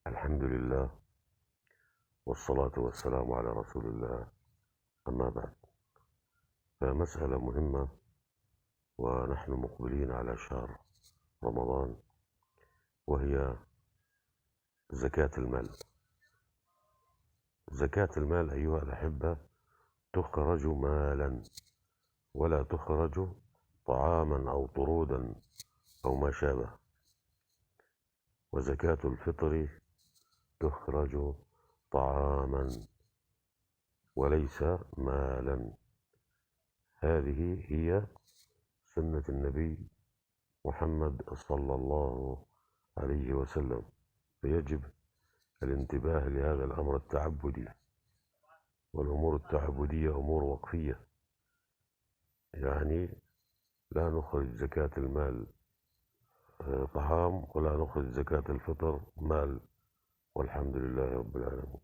الحمد لله، والصلاة والسلام على رسول الله. أما بعد، فمسألة مهمة ونحن مقبلين على شهر رمضان، وهي زكاة المال. زكاة المال أيها الأحبة تخرج مالا، ولا تخرج طعاما أو طرودا أو ما شابه. وزكاة الفطر تخرج طعاما وليس مالا. هذه هي سنة النبي محمد صلى الله عليه وسلم، فيجب الانتباه لهذا الأمر التعبدي. والأمور التعبدية أمور وقفية، يعني لا نخرج زكاة المال طعام، ولا نخرج زكاة الفطر مال. والحمد لله رب العالمين.